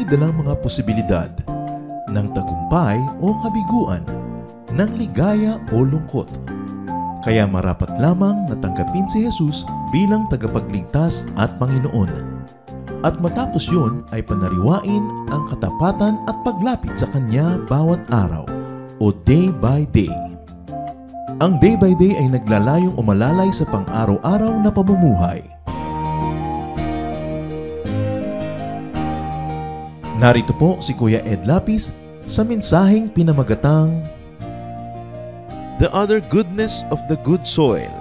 dalang mga posibilidad ng tagumpay o kabiguan, ng ligaya o lungkot. Kaya marapat lamang na tanggapin si Jesus bilang tagapagligtas at Panginoon. At matapos yun ay panariwain ang katapatan at paglapit sa Kanya bawat araw o day by day. Ang day by day ay naglalayong umalalay sa pang-araw-araw na pamumuhay. Narito po si Kuya Ed Lapis sa mensaheng pinamagatang The Other Goodness of the Good Soil.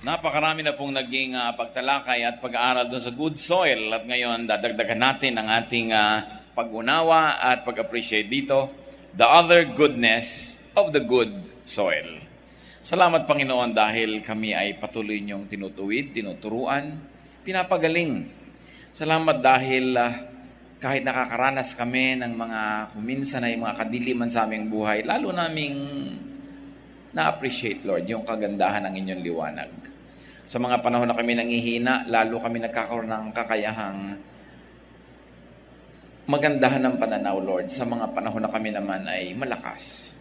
Napakarami na pong naging pagtalakay at pag-aaral doon sa good soil. At ngayon, dadagdagan natin ang ating pag-unawa at pag-appreciate dito. The other goodness of the good soil. Salamat, Panginoon, dahil kami ay patuloy niyong tinutuwid, tinuturuan, pinapagaling. Salamat dahil kahit nakakaranas kami ng mga kuminsan ay mga kadiliman sa aming buhay, lalo naming na-appreciate, Lord, yung kagandahan ng inyong liwanag. Sa mga panahon na kami nangihina, lalo kami nagkakaroon ng kakayahang magandahan ng pananaw, Lord. Sa mga panahon na kami naman ay malakas.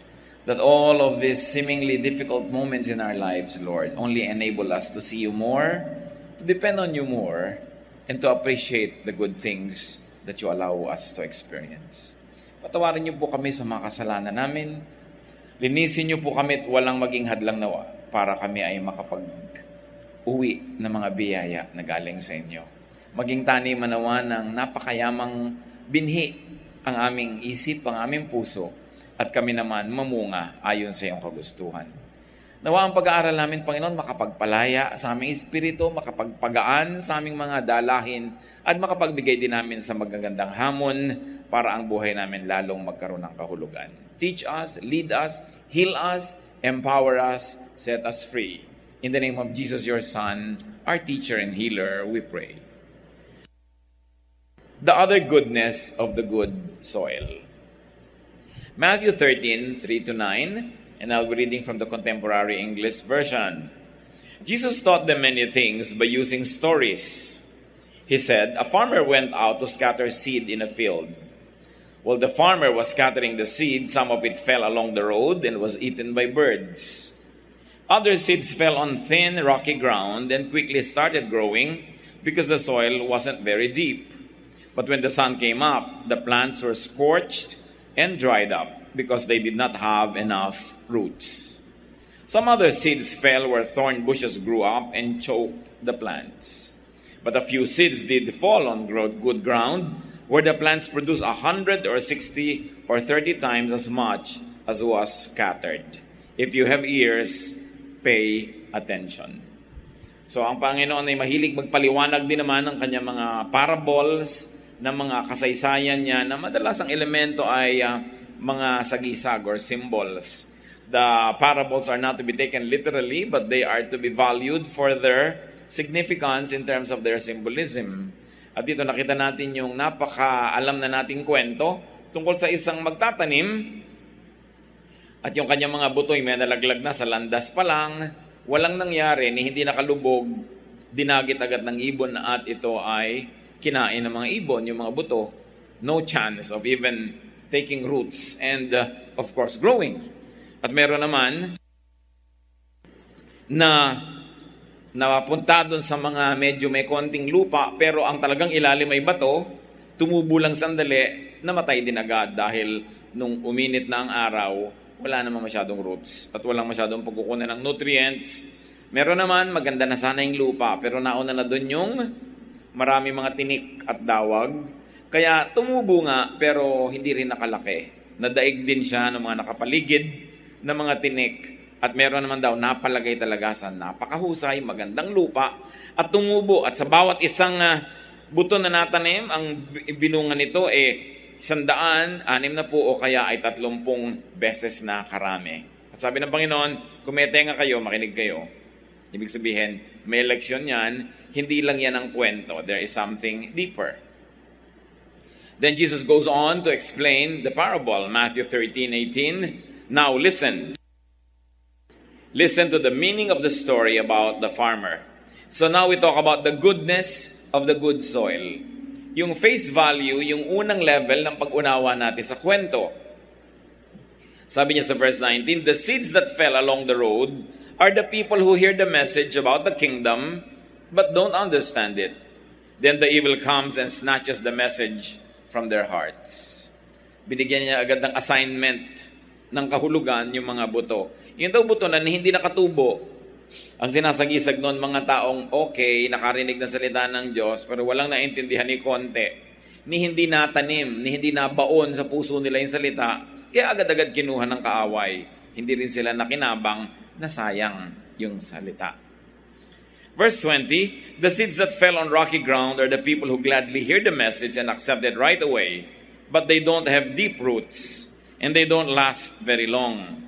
That all of these seemingly difficult moments in our lives, Lord, only enable us to see you more, to depend on you more, and to appreciate the good things that you allow us to experience. Patawarin niyo po kami sa mga kasalanan namin. Linisin niyo po kami at walang maging hadlang nawa para kami ay makapag-uwi ng mga biyaya na galing sa inyo. Maging tani manawa ng napakayamang binhi ang aming isip, ang aming puso, at kami naman mamunga ayon sa iyong kagustuhan. Nawa ang pag-aaral namin, Panginoon, makapagpalaya sa aming espiritu, makapagpagaan sa aming mga dalahin, at makapagbigay din namin sa magagandang hamon para ang buhay namin lalong magkaroon ng kahulugan. Teach us, lead us, heal us, empower us, set us free. In the name of Jesus, your Son, our teacher and healer, we pray. The other goodness of the good soil. Matthew 13, 3-9, and I'll be reading from the Contemporary English Version. Jesus taught them many things by using stories. He said, a farmer went out to scatter seed in a field. While the farmer was scattering the seed, some of it fell along the road and was eaten by birds. Other seeds fell on thin, rocky ground and quickly started growing because the soil wasn't very deep. But when the sun came up, the plants were scorched and dried up because they did not have enough roots. Some other seeds fell where thorn bushes grew up and choked the plants. But a few seeds did fall on good ground where the plants produced 100 or 60 or 30 times as much as was scattered. If you have ears, pay attention. So ang Panginoon ay mahilig magpaliwanag din naman ng kanyang mga parables, ng mga kasaysayan niya na madalas ang elemento ay mga sagisag or symbols. The parables are not to be taken literally, but they are to be valued for their significance in terms of their symbolism. At dito nakita natin yung napaka-alam na nating kwento tungkol sa isang magtatanim at yung kanyang mga butoy may nalaglag na sa landas pa lang, walang nangyari ni hindi nakalubog, dinagit agad ng ibon at ito ay kinain ng mga ibon, yung mga buto, no chance of even taking roots and, of course, growing. At meron naman na napunta doon sa mga medyo may konting lupa, pero ang talagang ilalim ay bato, tumubo lang sandali, namatay din agad dahil nung uminit na ang araw, wala naman masyadong roots at walang masyadong pagkukunan ng nutrients. Meron naman, maganda na sana yung lupa, pero nauna na doon yung marami mga tinik at dawag. Kaya tumubo nga, pero hindi rin nakalaki. Nadaig din siya ng mga nakapaligid na mga tinik. At meron naman daw napalagay talaga sa napakahusay, magandang lupa. At tumubo. At sa bawat isang buto na natanim, ang binunga nito 100, 60 o kaya ay 30 beses na karami. At sabi ng Panginoon, kung may tenga kayo, makinig kayo. Ibig sabihin, may eleksyon yan, hindi lang yan ang kwento. There is something deeper. Then Jesus goes on to explain the parable, Matthew 13:18. Now listen. Listen to the meaning of the story about the farmer. So now we talk about the goodness of the good soil. Yung face value, yung unang level ng pag-unawa natin sa kwento. Sabi niya sa verse 19, the seeds that fell along the road are the people who hear the message about the kingdom but don't understand it. Then the evil comes and snatches the message from their hearts. Binigyan niya agad ng assignment ng kahulugan yung mga buto. Yung daw buto na hindi nakatubo. Ang sinasagisag noon mga taong okay, nakarinig na salita ng Diyos, pero walang naintindihan ni konti, ni hindi natanim, ni hindi nabaon sa puso nila yung salita, kaya agad-agad kinuha ng kaaway. Hindi rin sila nakinabang na sayang yung salita. Verse 20, the seeds that fell on rocky ground are the people who gladly hear the message and accept it right away, but they don't have deep roots, and they don't last very long.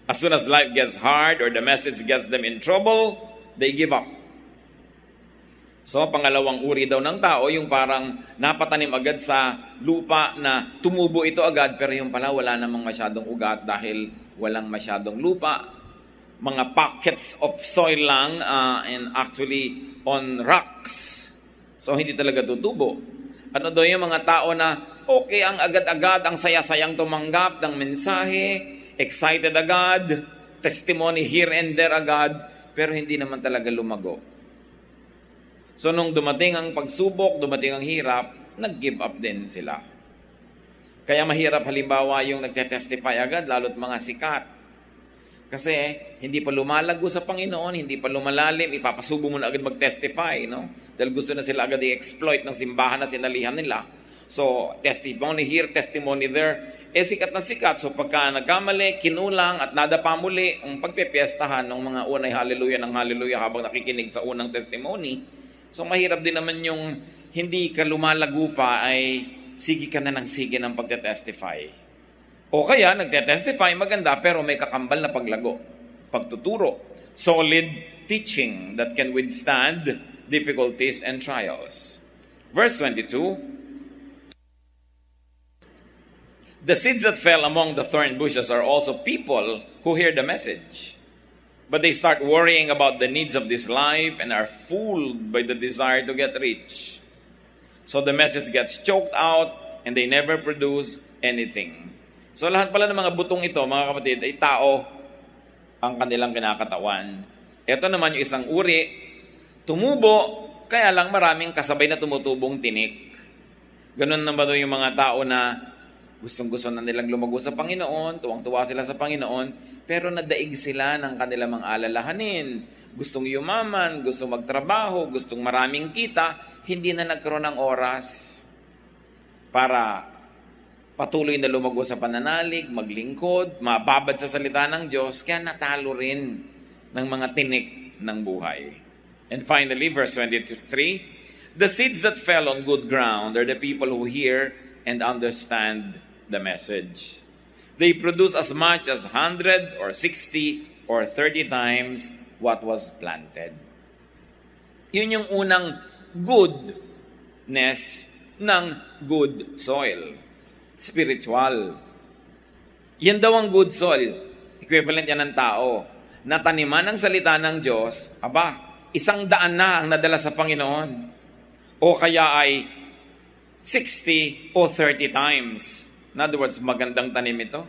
As soon as life gets hard or the message gets them in trouble, they give up. So, pangalawang uri daw ng tao, yung parang napatanim agad sa lupa na tumubo ito agad, pero yung pala wala namang masyadong ugat dahil walang masyadong lupa. Mga pockets of soil lang and actually on rocks. So, hindi talaga tutubo. Ano daw yung mga tao na okay, ang agad-agad, ang saya-sayang tumanggap ng mensahe, excited agad, testimony here and there agad, pero hindi naman talaga lumago. So nung dumating ang pagsubok, dumating ang hirap, nag-give up din sila. Kaya mahirap halimbawa yung nagte-testify agad, lalo't mga sikat. Kasi hindi pa lumalago sa Panginoon, hindi pa lumalalim, ipapasubo mo na agad mag-testify, no? Dahil gusto na sila agad i-exploit ng simbahan na sinalihan nila. So, testimony here, testimony there. Sikat na sikat. So, pagka nagkamali, kinulang at nadapa muli ang pagpepiestahan ng mga unay hallelujah ng hallelujah habang nakikinig sa unang testimony. So, mahirap din naman yung hindi ka lumalago pa ay sige ka na ng sige ng pagte-testify. O kaya, nagte-testify, maganda, pero may kakambal na paglago. Pagtuturo. Solid teaching that can withstand difficulties and trials. Verse 22, the seeds that fell among the thorn bushes are also people who hear the message. But they start worrying about the needs of this life and are fooled by the desire to get rich. So the message gets choked out and they never produce anything. So lahat pala ng mga butong ito, mga kapatid, ay tao ang kanilang kinakatawan. Ito naman yung isang uri, tumubo, kaya lang maraming kasabay na tumutubong tinik. Ganun naman yung mga tao na gustong-gusto na nilang lumago sa Panginoon, tuwang-tuwa sila sa Panginoon, pero nadaig sila ng kanilang mga alalahanin. Gustong yumaman, gustong magtrabaho, gustong maraming kita, hindi na nagkaroon ng oras para patuloy na lumago sa pananalig, maglingkod, mababad sa salita ng Diyos, kaya natalo rin ng mga tinik ng buhay. And finally, verse 23, the seeds that fell on good ground are the people who hear and understand the message. They produce as much as 100 or 60 or 30 times what was planted. Yun yung unang goodness ng good soil. Spiritual. Yan daw ang good soil. Equivalent yan ng tao. Nataniman ng salita ng Diyos, 100 na ang nadala sa Panginoon. O kaya ay 60 o 30 times. In other words, magandang tanim ito.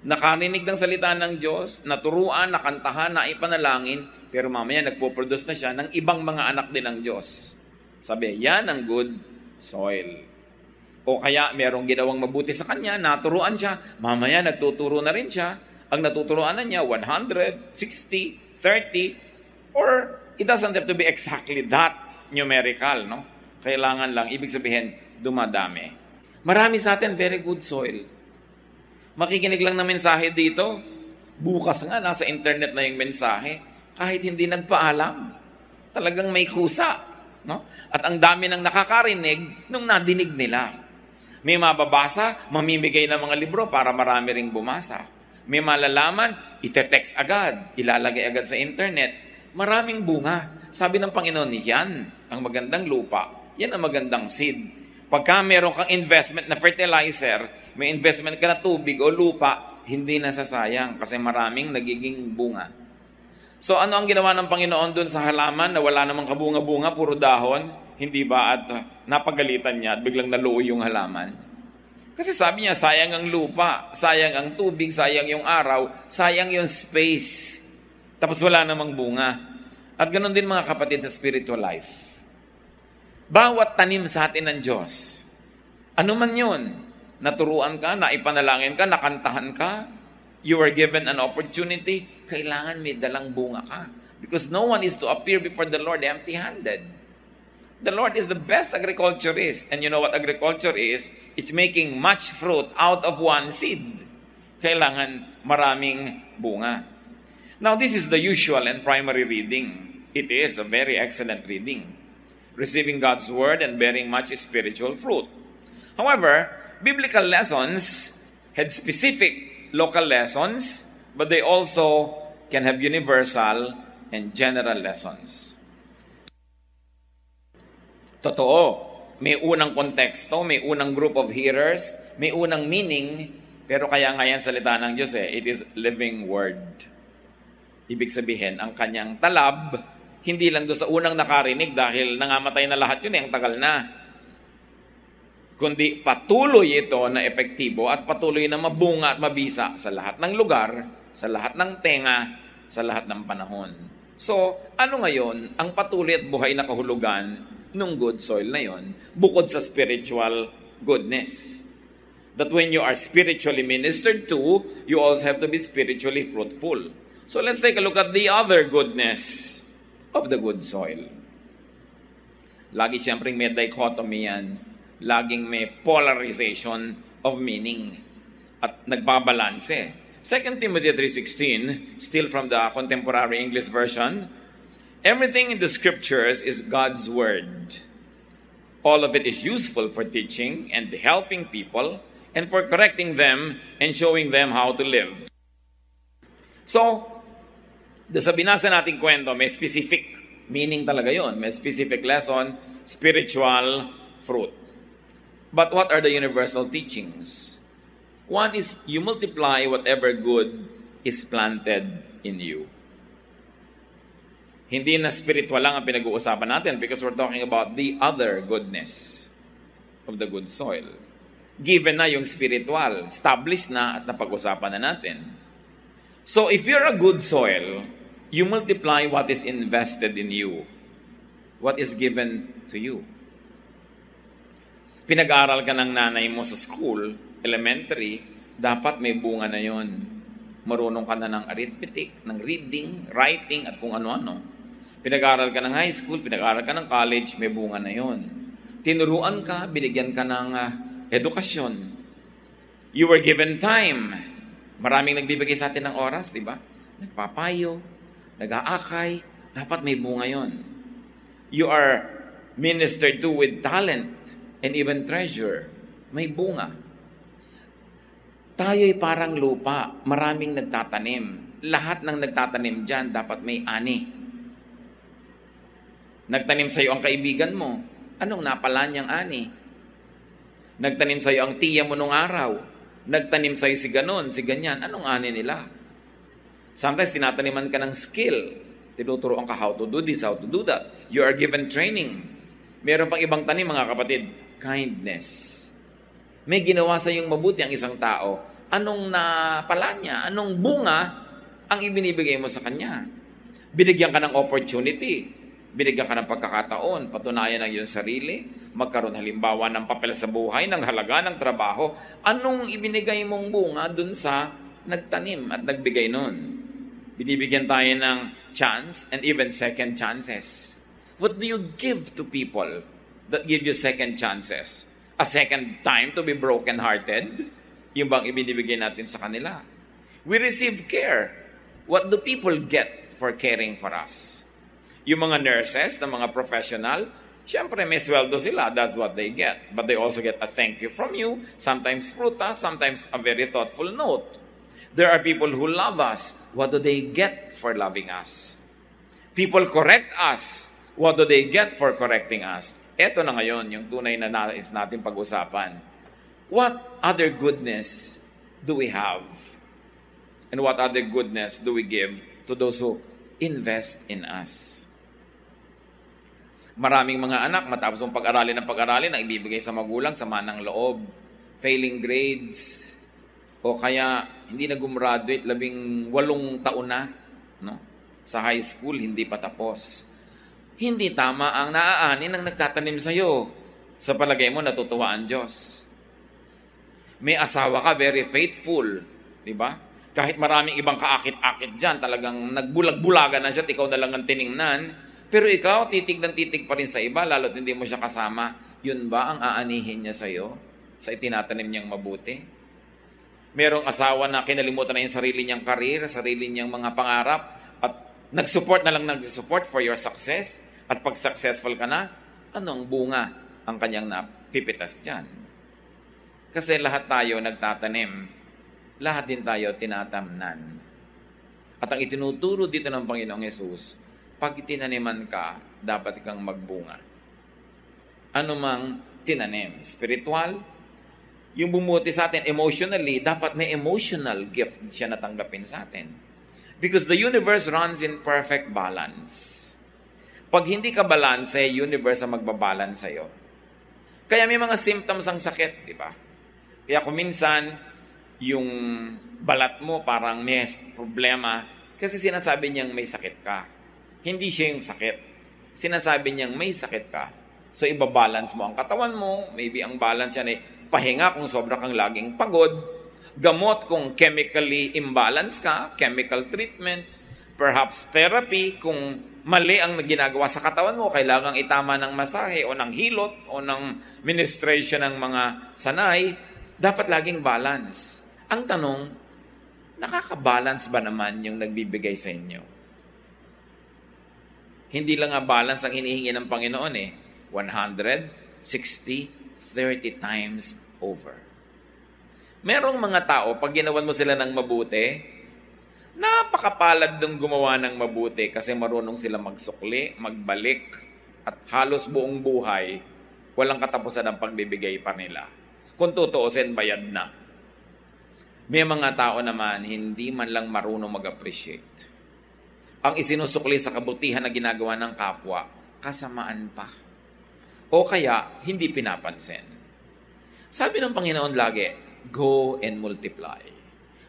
Nakarinig ng salita ng Diyos, naturuan, nakantahan, naipanalangin, pero mamaya nagpo-produce na siya ng ibang mga anak din ng Diyos. Sabi, yan ang good soil. O kaya merong ginawang mabuti sa kanya, naturuan siya, mamaya nagtuturo na rin siya. Ang natuturuan na niya, 100, 60, 30, or it doesn't have to be exactly that numerical, no? Kailangan lang, ibig sabihin, dumadami. Marami sa atin, very good soil. Makikinig lang ng mensahe dito. Bukas nga, nasa internet na yung mensahe. Kahit hindi nagpaalam. Talagang may kusa. No? At ang dami ng nakakarinig nung nadinig nila. May mababasa, mamimigay ng mga libro para marami ring bumasa. May malalaman, ite-text agad, ilalagay agad sa internet. Maraming bunga. Sabi ng Panginoon, yan ang magandang lupa. Yan ang magandang seed. Pagka meron kang investment na fertilizer, may investment ka na tubig o lupa, hindi nasasayang kasi maraming nagiging bunga. So ano ang ginawa ng Panginoon dun sa halaman na wala namang kabunga-bunga, puro dahon? Hindi ba at napagalitan niya at biglang naluoy yung halaman? Kasi sabi niya, sayang ang lupa, sayang ang tubig, sayang yung araw, sayang yung space. Tapos wala namang bunga. At ganoon din mga kapatid sa spiritual life. Bawat tanim sa atin ng Diyos, ano man yun, naturuan ka, naipanalangin ka, nakantahan ka, you were given an opportunity, kailangan may dalang bunga ka. Because no one is to appear before the Lord empty-handed. The Lord is the best agriculturist. And you know what agriculture is? It's making much fruit out of one seed. Kailangan maraming bunga. Now, this is the usual and primary reading. It is a very excellent reading. Receiving God's word and bearing much spiritual fruit. However, biblical lessons had specific local lessons, but they also can have universal and general lessons. Totoo, may unang konteksto, may unang group of hearers, may unang meaning, pero kaya nga yan salita ng Diyos it is living word. Ibig sabihin, ang kanyang talab, hindi lang doon sa unang nakarinig dahil nangamatay na lahat yun, ang tagal na. Kundi patuloy ito na epektibo at patuloy na mabunga at mabisa sa lahat ng lugar, sa lahat ng tenga, sa lahat ng panahon. So, ano ngayon ang patuloy at buhay na kahulugan ng good soil na yon, bukod sa spiritual goodness? That when you are spiritually ministered to, you also have to be spiritually fruitful. So let's take a look at the other goodness of the good soil. Lagi siyempre may dichotomy yan. Laging may polarization of meaning at nagbabalanse. 2 Timothy 3:16, still from the Contemporary English Version, everything in the scriptures is God's word. All of it is useful for teaching and helping people and for correcting them and showing them how to live. So, sa binasa nating kwento, may specific meaning talaga yon. May specific lesson, spiritual fruit. But what are the universal teachings? One is you multiply whatever good is planted in you. Hindi na spiritual lang ang pinag-uusapan natin because we're talking about the other goodness of the good soil. Given na yung spiritual, established na at napag-usapan na natin. So if you're a good soil, you multiply what is invested in you, what is given to you. Pinag-aaral ka ng nanay mo sa school, elementary, dapat may bunga na yon. Marunong ka na ng arithmetic, ng reading, writing, at kung ano-ano. Pinag-aaral ka ng high school, pinag-aaral ka ng college, may bunga na yon. Tinuruan ka, binigyan ka ng edukasyon. You were given time. Maraming nagbibigay sa atin ng oras, di ba? Nagpapayo, nag-aakay, dapat may bunga yon. You are ministered to with talent and even treasure, may bunga. Tayo'y parang lupa, maraming nagtatanim. Lahat ng nagtatanim dyan, dapat may ani. Nagtanim sa'yo ang kaibigan mo, anong napala niyang ani? Nagtanim sa'yo ang tiya mo nung araw, nagtanim sa'yo si ganon, si ganyan, anong ani nila? Sometimes tinataniman ka ng skill, tinuturoan ka how to do this, how to do that. You are given training. Meron pang ibang tanim mga kapatid, kindness. May ginawa sa iyong mabuti ang isang tao. Anong napala niya? Anong bunga ang ibinibigay mo sa kanya? Binigyan ka ng opportunity. Binigyan ka ng pagkakataon. Patunayan ang iyong sarili. Magkaroon halimbawa ng papel sa buhay, ng halaga, ng trabaho. Anong ibinigay mong bunga dun sa nagtanim at nagbigay nun? Binibigyan tayo ng chance and even second chances. What do you give to people that give you second chances? A second time to be broken-hearted? Yung bang ibinibigay natin sa kanila? We receive care. What do people get for caring for us? Yung mga nurses, na mga professional, syempre may sweldo sila. That's what they get. But they also get a thank you from you. Sometimes pruta, sometimes a very thoughtful note. There are people who love us. What do they get for loving us? People correct us. What do they get for correcting us? Ito na ngayon, yung tunay na nais natin pag-usapan. What other goodness do we have? And what other goodness do we give to those who invest in us. Maraming mga anak, matapos ang pag-aralin ang ibibigay sa magulang, sama ng loob, failing grades, o kaya hindi na gumraduate, 18 taon na, no? Sa high school, hindi pa tapos. Hindi tama ang naaanin ng nagtatanim sa'yo. Sa palagay mo, natutuwa ang Diyos. May asawa ka, very faithful, di ba? Kahit maraming ibang kaakit-akit dyan, talagang nagbulag-bulagan na siya at ikaw na lang ang tiningnan. Pero ikaw, titig ng titig pa rin sa iba, lalo't hindi mo siya kasama. Yun ba ang aanihin niya sa'yo? Sa itinatanim niyang mabuti? Merong asawa na kinalimutan na yung sarili niyang karir, sarili niyang mga pangarap, at nag-support na lang nag-support for your success. At pag successful ka na, anong bunga ang kanyang napipitas dyan? Kasi lahat tayo nagtatanim, lahat din tayo tinatamnan. At ang itinuturo dito ng Panginoong Yesus, pag tinaniman ka, dapat kang magbunga. Ano mang tinanim, spiritual, yung bumuti sa atin emotionally, dapat may emotional gift siya natanggapin sa atin. Because the universe runs in perfect balance. Pag hindi ka balance, universe ang magbabalance sa'yo. Kaya may mga symptoms ang sakit, di ba? Kaya kung minsan, yung balat mo parang may problema kasi sinasabi niyang may sakit ka. Hindi siya yung sakit. Sinasabi niyang may sakit ka. So, ibabalance mo ang katawan mo. Maybe ang balance yan ay pahinga kung sobra kang laging pagod. Gamot kung chemically imbalance ka, chemical treatment, perhaps therapy kung mali ang ginagawa sa katawan mo, kailangang itama ng masahe o ng hilot o ng ministration ng mga sanay, dapat laging balance. Ang tanong, nakaka-balance ba naman yung nagbibigay sa inyo? Hindi lang nga balance ang hinihingi ng Panginoon 100, 60, 30 times over. Merong mga tao, pag ginawan mo sila ng mabuti, napakapalad ng gumawa ng mabuti kasi marunong sila magsukli, magbalik, at halos buong buhay, walang katapusan ang pagbibigay pa nila. Kung tutuusin, bayad na. May mga tao naman, hindi man lang marunong mag-appreciate. Ang isinusukli sa kabutihan na ginagawa ng kapwa, kasamaan pa. O kaya, hindi pinapansin. Sabi ng Panginoon lagi, go and multiply.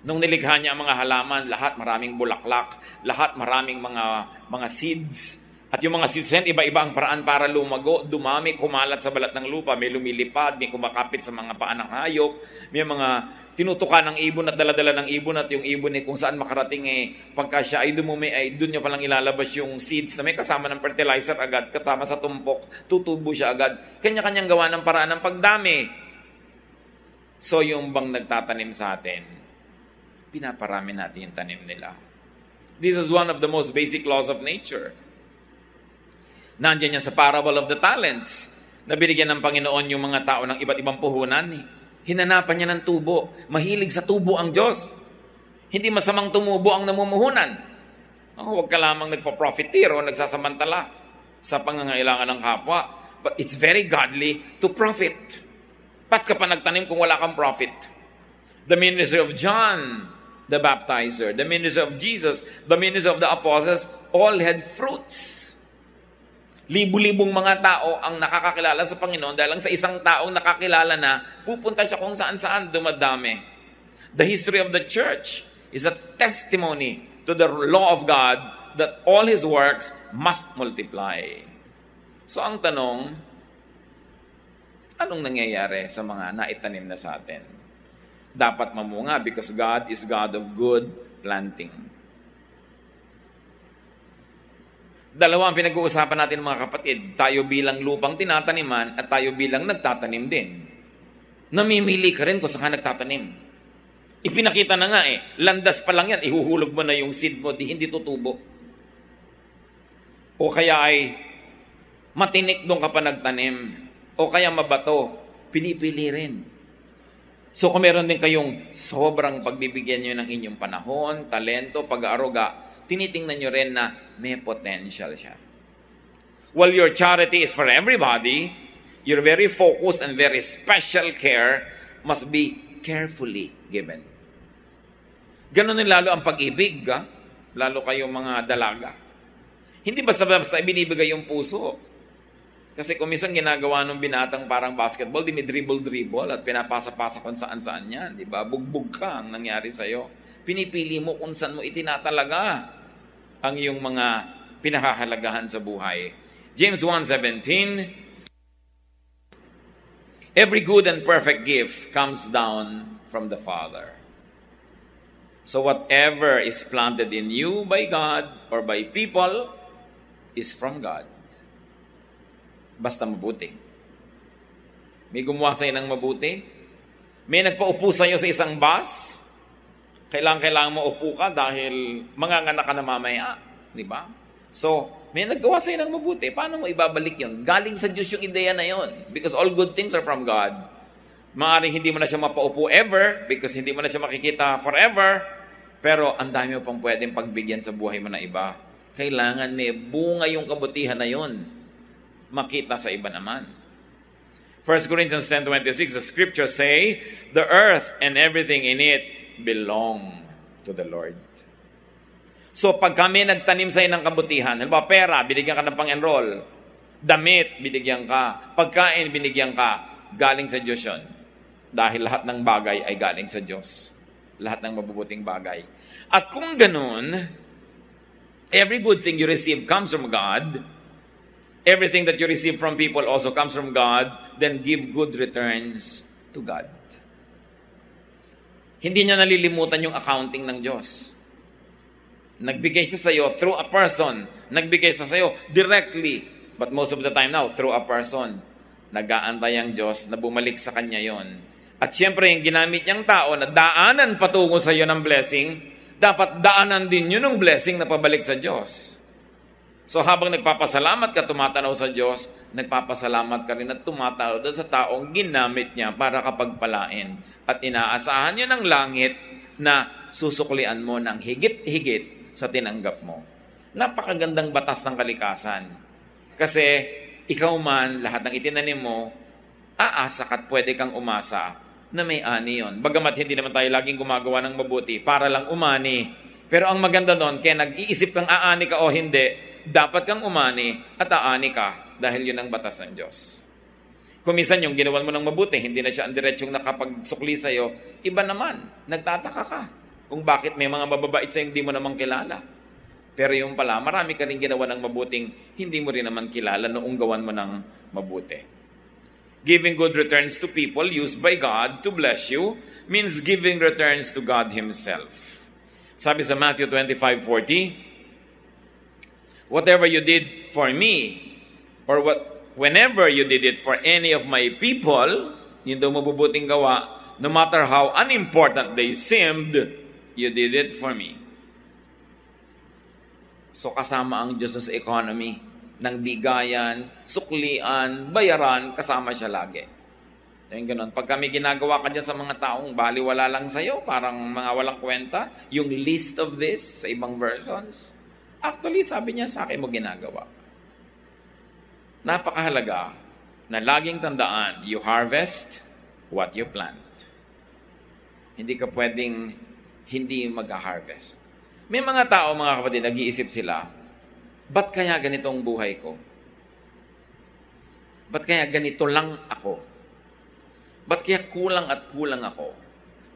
Nung nilikha niya ang mga halaman, lahat maraming bulaklak, lahat maraming mga seeds. At yung mga seeds yan, iba-iba ang paraan para lumago, dumami, kumalat sa balat ng lupa, may lumilipad, may kumakapit sa mga paa ng hayop, may mga tinutukan ng ibon at daladala ng ibon at yung ibon kung saan makarating pagka siya ay dumumi ay doon niya palang ilalabas yung seeds na may kasama ng fertilizer agad, kasama sa tumpok, tutubo siya agad. Kanya-kanyang gawa ng paraan ng pagdami. So yung bang nagtatanim sa atin, pinaparami natin yung tanim nila. This is one of the most basic laws of nature. Nandiyan yan sa parable of the talents na binigyan ng Panginoon yung mga tao ng iba't ibang puhunan. Hinanapan niya ng tubo. Mahilig sa tubo ang Diyos. Hindi masamang tumubo ang namumuhunan. Huwag ka lamang nagpa-profiteer o nagsasamantala sa pangangailangan ng kapwa. But it's very godly to profit. Ba't ka pa nagtanim kung wala kang profit? The ministry of John the Baptizer, the ministry of Jesus, the ministry of the apostles, all had fruits. Libu-libong mga tao ang nakakakilala sa Panginoon dahil lang sa isang taong nakakilala na pupunta siya kung saan-saan dumadami. The history of the church is a testimony to the law of God that all His works must multiply. So ang tanong, anong nangyayari sa mga naitanim na sa atin? Dapat mamunga because God is God of good planting. Dalawa ang pinag-uusapan natin mga kapatid. Tayo bilang lupang tinataniman at tayo bilang nagtatanim din. Namimili ka rin kung saan ka nagtatanim. Ipinakita na nga landas pa lang yan, ihuhulog mo na yung seed mo, di hindi tutubo. O kaya ay matinik doon ka pa nagtanim. O kaya mabato, pinipili rin. So kung meron din kayong sobrang pagbibigyan nyo ng inyong panahon, talento, pag-aaruga, tinitingnan nyo rin na may potential siya. While your charity is for everybody, your very focused and very special care must be carefully given. Ganon din lalo ang pag-ibig, lalo kayong mga dalaga. Hindi basta-basta ibinibigay yung puso. Kasi kung minsan ginagawa ng binatang parang basketball, dinidribble-dribble at pinapasa-pasa kung saan-saan yan. Diba? Bugbog ka ang nangyari sa'yo. Pinipili mo kung saan mo itinatalaga ang iyong mga pinahahalagahan sa buhay. James 1:17, every good and perfect gift comes down from the Father. So whatever is planted in you by God or by people is from God. Basta mabuti. May gumawa sa'yo ng mabuti? May nagpaupo sa'yo sa isang bus? Kailangan mo upo ka dahil manganganak ka na mamaya. Di ba? So, may naggawa sa'yo ng mabuti. Paano mo ibabalik yun? Galing sa Diyos yung ideya na yun. Because all good things are from God. Maaaring hindi mo na siya mapaupo ever because hindi mo na siya makikita forever. Pero ang dami mo pang pwedeng pagbigyan sa buhay mo na iba. Kailangan may bunga yung kabutihan na yun. Makita sa iba naman. 1 Corinthians 10:26, the scriptures say, the earth and everything in it belong to the Lord. So pag kami nagtanim sa'yo ng kabutihan, halimbawa pera, binigyan ka ng pang-enroll. Damit, binigyan ka. Pagkain, binigyan ka. Galing sa Diyos yun. Dahil lahat ng bagay ay galing sa Diyos. Lahat ng mabubuting bagay. At kung ganun, every good thing you receive comes from God. Everything that you receive from people also comes from God. Then give good returns to God. Hindi niya nalilimutan yung accounting ng Diyos. Nagbigay siya sa'yo through a person. Nagbigay siya sa'yo directly. But most of the time now, through a person. Nag-aantay ang Diyos na bumalik sa Kanya yon. At syempre, yung ginamit niyang tao na daanan patungo sa iyo ng blessing, dapat daanan din yun ng blessing na pabalik sa Diyos. So habang nagpapasalamat ka, tumatanaw sa Diyos, nagpapasalamat ka rin at tumatanaw doon sa taong ginamit niya para kapagpalain. At inaasahan niya ng langit na susuklian mo ng higit-higit sa tinanggap mo. Napakagandang batas ng kalikasan. Kasi ikaw man, lahat ng itinanim mo, aasa ka't pwede kang umasa na may ani yun. Bagamat hindi naman tayo laging gumagawa ng mabuti para lang umani. Pero ang maganda doon, kaya nag-iisip kang aani ka o hindi, dapat kang umani at aani ka dahil yun ang batas ng Diyos. Kung minsan yung ginawan mo ng mabuti, hindi na siya ang diretsyong nakapagsukli sa'yo, iba naman, nagtataka ka kung bakit may mga mababait sa'yo hindi mo namang kilala. Pero yung pala, marami ka rin ginawa ng mabuting hindi mo rin naman kilala noong gawan mo ng mabuti. Giving good returns to people used by God to bless you means giving returns to God Himself. Sabi sa Matthew 25:40, whatever you did for me, or whenever you did it for any of my people, yun daw mabubuting gawa, no matter how unimportant they seemed, you did it for me. So kasama ang Diyos sa economy ng bigayan, suklian, bayaran, kasama siya lagi. Yung ganun. Pag kami ginagawa ka dyan sa mga taong baliwala lang sa'yo, parang mga walang kwenta, yung list of this sa ibang versions, actually, sabi niya, sa akin mo ginagawa. Napakahalaga na laging tandaan, you harvest what you plant. Hindi ka pwedeng hindi mag-harvest. May mga tao, mga kapatid, nag-iisip sila, ba't kaya ganito ang buhay ko? Ba't kaya ganito lang ako? Ba't kaya kulang at kulang ako?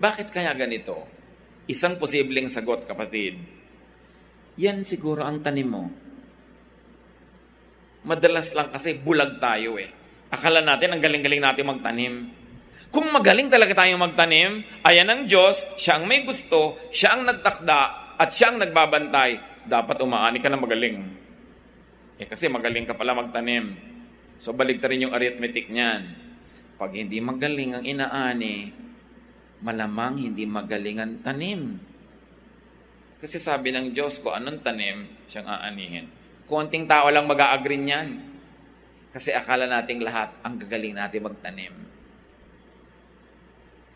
Bakit kaya ganito? Isang posibleng sagot, kapatid, yan siguro ang tanim mo. Madalas lang kasi bulag tayo eh. Akala natin ang galing-galing natin magtanim. Kung magaling talaga tayong magtanim, ayan ang Diyos, siya ang may gusto, siya ang nagtakda, at siya ang nagbabantay, dapat umaani ka na magaling. Kasi magaling ka pala magtanim. So balik ta rin yung arithmetic niyan. Pag hindi magaling ang inaani, malamang hindi magaling ang tanim. Kasi sabi ng Diyos, kung anong tanim, siyang aanihin. Konting tao lang mag-a-agree niyan. Kasi akala nating lahat ang gagaling natin magtanim.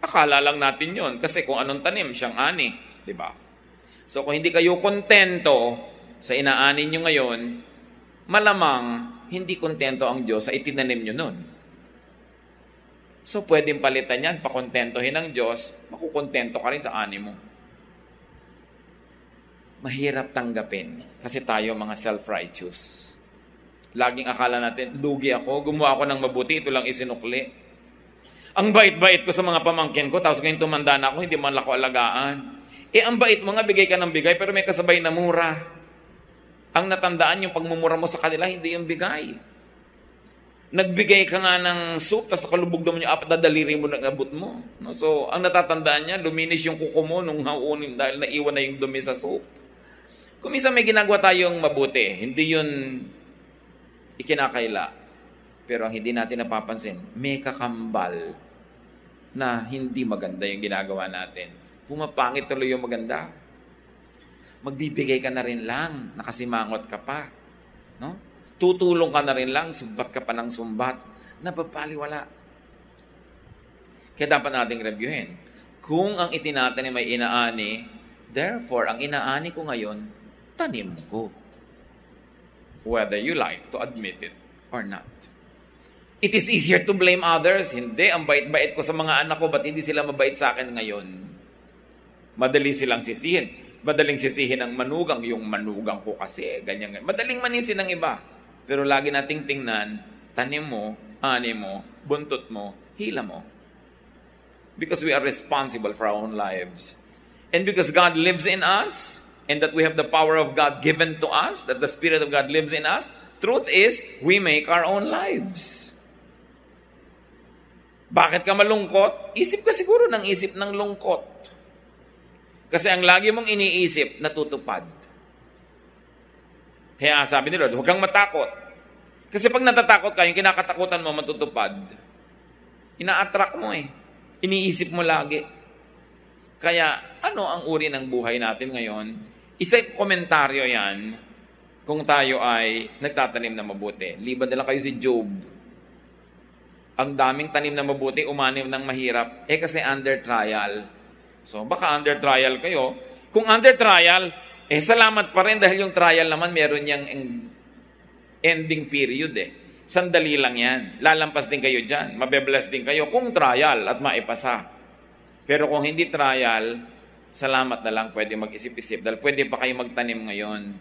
Akala lang natin yon kasi kung anong tanim, siyang ani. Diba? So kung hindi kayo kontento sa inaanin nyo ngayon, malamang hindi kontento ang Diyos sa itinanim nyo nun. So pwedeng palitan yan, pakontentohin ng Diyos, makukontento ka rin sa ani mo. mahirap tanggapin kasi tayo mga self-righteous. Laging akala natin, lugi ako, gumawa ako ng mabuti, ito lang isinukli. Ang bait-bait ko sa mga pamangkin ko, tapos ngayon tumanda na ako, hindi man ako alagaan. Ang bait mo nga, bigay ka ng bigay, pero may kasabay na mura. Ang natandaan, yung pagmumura mo sa kanila, hindi yung bigay. Nagbigay ka nga ng soup, tapos kalubog naman yung apat na daliri mo nabot mo. No? So, ang natatandaan niya, luminis yung kuko mo nung haunin dahil naiwan na yung dumi sa soup. Kung minsan may ginagawa tayong mabuti, hindi yun ikinakaila. Pero ang hindi natin napapansin, may kakambal na hindi maganda yung ginagawa natin. Pumapangit tuloy yung maganda. Magbibigay ka na rin lang, nakasimangot ka pa. No? Tutulong ka na rin lang, sumbat ka pa ng sumbat. Napapaliwala. Kaya dapat nating reviewin. Kung ang itinatanim ay inaani, therefore, ang inaani ko ngayon, tanim ko. Whether you like to admit it or not. It is easier to blame others. Hindi, ang bait-bait ko sa mga anak ko, ba't hindi sila mabait sa akin ngayon? Madali silang sisihin. Madaling sisihin ang manugang, yung manugang ko kasi, ganyan. Madaling manisin ng iba. Pero lagi nating tingnan, tanim mo, ani mo, buntot mo, hila mo. Because we are responsible for our own lives. And because God lives in us, and that we have the power of God given to us, that the Spirit of God lives in us, truth is, we make our own lives. Bakit ka malungkot? Isip ka siguro ng isip ng lungkot. Kasi ang lagi mong iniisip, natutupad. Kaya sabi ni Lord, huwag kang matakot. Kasi pag natatakot ka, yung kinakatakutan mo matutupad. Ina-attract mo eh. Iniisip mo lagi. Kaya ano ang uri ng buhay natin ngayon? Isang komentaryo yan kung tayo ay nagtatanim na mabuti. Liban na lang kayo si Job. Ang daming tanim na mabuti, umanim ng mahirap. Kasi under trial. So baka under trial kayo. Kung under trial, salamat pa rin dahil yung trial naman meron niyang ending period eh. Sandali lang yan. Lalampas din kayo dyan. Mabebless din kayo kung trial at maipasa. Pero kung hindi trial, salamat na lang pwede mag-isip-isip dahil pwede pa kayo magtanim ngayon.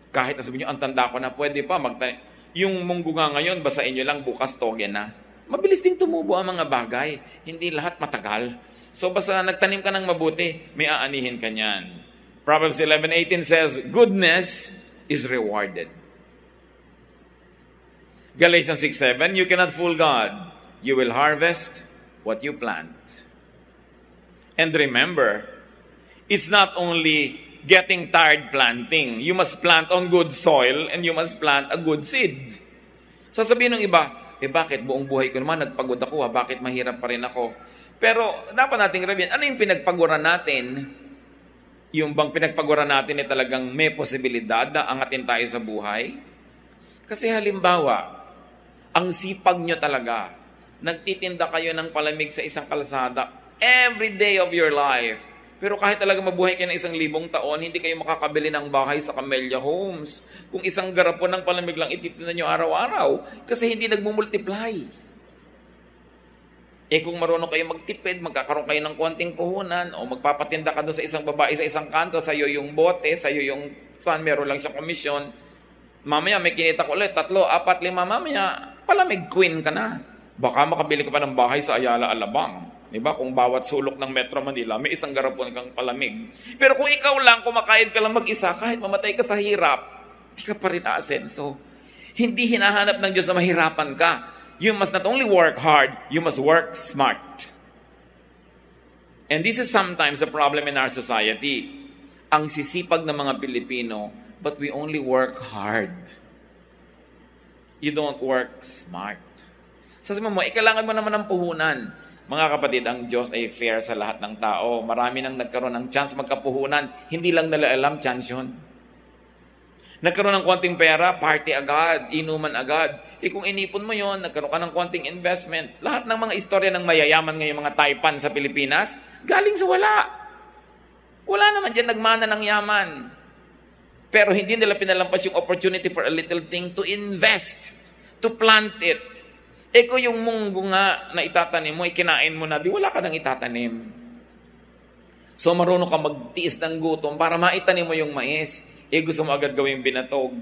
Kahit nasabihin nyo, ang tanda ko na pwede pa magtanim. Yung munggo nga ngayon, basahin nyo lang, bukas toge na. Mabilis din tumubo ang mga bagay. Hindi lahat matagal. So basta nagtanim ka ng mabuti, may aanihin ka niyan. Proverbs 11:18 says, goodness is rewarded. Galatians 6:7, you cannot fool God. You will harvest what you plant. And remember, it's not only getting tired planting. You must plant on good soil and you must plant a good seed. Sasabihin ng iba, bakit buong buhay ko naman nagpagod ako, bakit mahirap pa rin ako? Pero dapat nating review, ano yung pinagpaguran natin? Yung bang pinagpaguran natin ay talagang may posibilidad na angatin tayo sa buhay? Kasi halimbawa, ang sipag nyo talaga, nagtitinda kayo ng palamig sa isang kalsada every day of your life. Pero kahit talaga mabuhay kayo ng 1,000 taon, hindi kayo makakabili ng bahay sa Camellia Homes. Kung isang garapon ng palamig lang ititinda nyo araw-araw, kasi hindi nagmumultiply. Kung marunong kayo magtipid, magkakaroon kayo ng konting puhunan, o magpapatinda ka doon sa isang babae sa isang kanto, sa'yo yung bote, sa'yo yung meron lang siya komisyon, mamaya may kinita ko ulit, 3, 4, 5, mamaya, palamig queen ka na. Baka makabili ka pa ng bahay sa Ayala, Alabang. Diba? Kung bawat sulok ng Metro Manila, may isang garapon kang palamig. Pero kung ikaw lang, kumakayod ka lang mag-isa, kahit mamatay ka sa hirap, di ka pa rin aasenso. Hindi hinahanap ng Diyos na mahirapan ka. You must not only work hard, you must work smart. And this is sometimes a problem in our society. Ang sisipag ng mga Pilipino, but we only work hard. You don't work smart. Sasabihin mo, kailangan mo naman ng puhunan. Mga kapatid, ang Diyos ay fair sa lahat ng tao. Marami nang nagkaroon ng chance magkapuhunan. Hindi lang nila alam, chance yun. Nagkaroon ng konting pera, party agad, inuman agad. Kung inipon mo yon, nagkaroon ka ng konting investment. Lahat ng mga istorya ng mayayaman ngayong mga Taipan sa Pilipinas, galing sa wala. Wala naman dyan nagmana ng yaman. Pero hindi nila pinalampas yung opportunity for a little thing to invest, to plant it. Kung yung munggo nga na itatanim mo, ikinain mo na, di wala ka nang itatanim. So marunong ka magtiis ng gutom para maitanim mo yung mais. Gusto mo agad gawing binatog.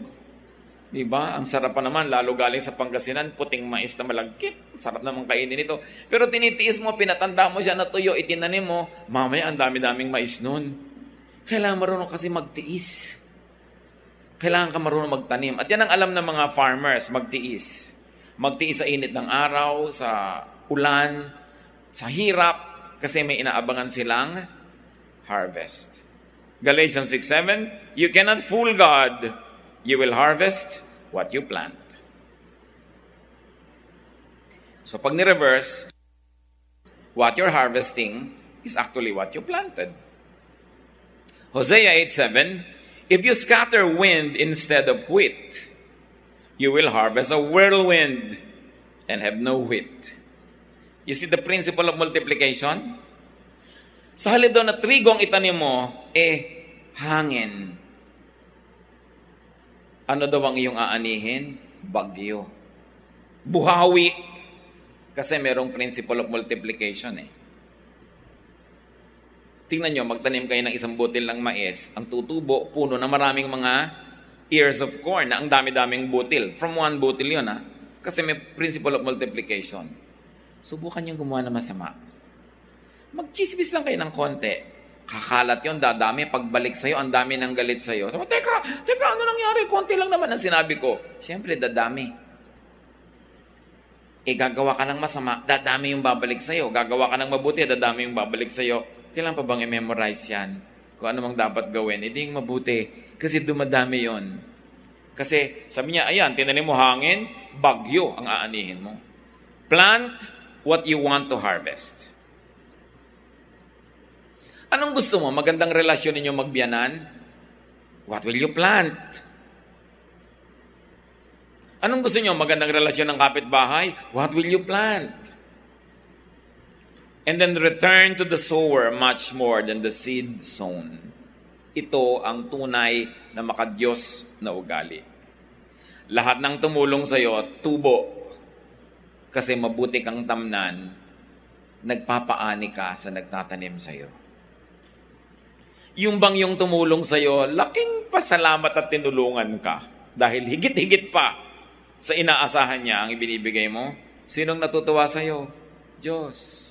Diba? Ang sarap pa naman, lalo galing sa Pangasinan, puting mais na malagkit. Sarap naman kainin ito. Pero tinitiis mo, pinatanda mo siya na tuyo, itinanim mo, mamaya ang dami-daming mais nun. Kailangan marunong kasi magtiis. Kailangan ka marunong magtanim. At yan ang alam ng mga farmers, magtiis. Magtiis sa init ng araw, sa ulan, sa hirap, kasi may inaabangan silang harvest. Galatians 6:7, you cannot fool God. You will harvest what you plant. So pag ni-reverse, what you're harvesting is actually what you planted. Hosea 8:7, if you scatter wind instead of wheat, you will harvest a whirlwind and have no wheat. You see the principle of multiplication? Sa halip daw na trigo ang itanim mo, hangin. Ano daw ang iyong aanihin? Bagyo. Buhawi. Kasi merong principle of multiplication Tingnan nyo, magtanim kayo ng isang butil ng mais. Ang tutubo, puno na maraming mga ears of corn na ang dami-daming butil. From one butil yun Kasi may principle of multiplication. Subukan nyo gumawa na masama. Mag-chismis lang kayo ng konti. Kakalat yun, dadami. Pagbalik sa'yo, ang dami ng galit sa'yo. Sabi, teka, ano nangyari? Konti lang naman ang sinabi ko. Siyempre, dadami. Gagawa ka ng masama, dadami yung babalik sa'yo. Gagawa ka ng mabuti, dadami yung babalik sa'yo. Kailan pa bang i-memorize yan? Kung ano mang dapat gawin, hindi yung mabuti. Kasi dumadami yon. Kasi, sabi niya, ayan, tinanim mo hangin, bagyo ang aanihin mo. Plant what you want to harvest. Anong gusto mo? Magandang relasyon ninyo magbiyanan? What will you plant? Anong gusto nyo? Magandang relasyon ng kapitbahay? What will you plant? And then return to the sower much more than the seed sown. Ito ang tunay na makadiyos na ugali. Lahat ng tumulong sa'yo, tubo. Kasi mabuti kang tamnan, nagpapaani ka sa nagtatanim sa'yo. Yung bang yung tumulong sa'yo, laking pasalamat at tinulungan ka. Dahil higit-higit pa sa inaasahan niya ang ibinibigay mo. Sinong natutuwa sa'yo? Diyos.